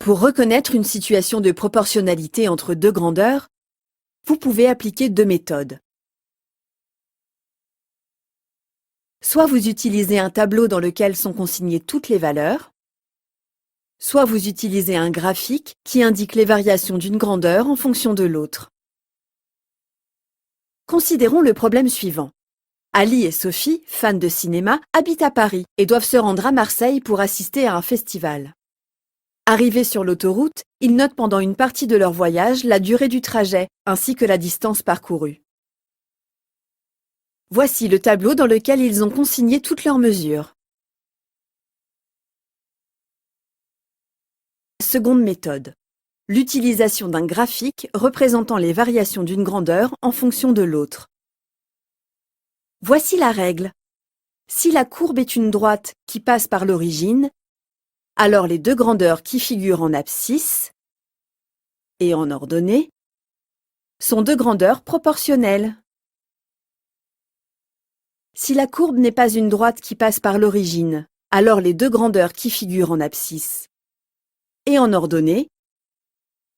Pour reconnaître une situation de proportionnalité entre deux grandeurs, vous pouvez appliquer deux méthodes. Soit vous utilisez un tableau dans lequel sont consignées toutes les valeurs, soit vous utilisez un graphique qui indique les variations d'une grandeur en fonction de l'autre. Considérons le problème suivant. Ali et Sophie, fans de cinéma, habitent à Paris et doivent se rendre à Marseille pour assister à un festival. Arrivés sur l'autoroute, ils notent pendant une partie de leur voyage la durée du trajet ainsi que la distance parcourue. Voici le tableau dans lequel ils ont consigné toutes leurs mesures. Seconde méthode. L'utilisation d'un graphique représentant les variations d'une grandeur en fonction de l'autre. Voici la règle. Si la courbe est une droite qui passe par l'origine, alors les deux grandeurs qui figurent en abscisse et en ordonnée sont deux grandeurs proportionnelles. Si la courbe n'est pas une droite qui passe par l'origine, alors les deux grandeurs qui figurent en abscisse et en ordonnée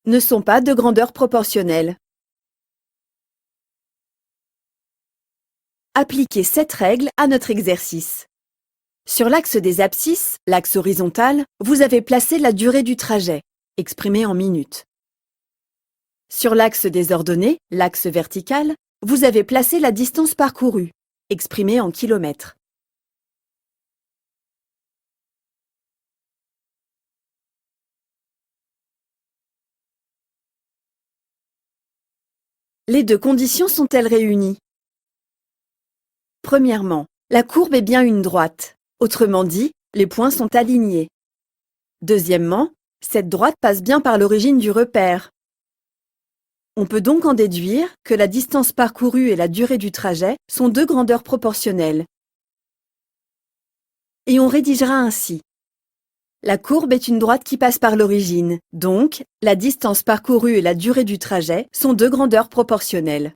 ne sont pas de grandeurs proportionnelles. Appliquez cette règle à notre exercice. Sur l'axe des abscisses, l'axe horizontal, vous avez placé la durée du trajet, exprimée en minutes. Sur l'axe des ordonnées, l'axe vertical, vous avez placé la distance parcourue, exprimée en kilomètres. Les deux conditions sont-elles réunies? Premièrement, la courbe est bien une droite. Autrement dit, les points sont alignés. Deuxièmement, cette droite passe bien par l'origine du repère. On peut donc en déduire que la distance parcourue et la durée du trajet sont deux grandeurs proportionnelles. Et on rédigera ainsi. La courbe est une droite qui passe par l'origine, donc la distance parcourue et la durée du trajet sont deux grandeurs proportionnelles.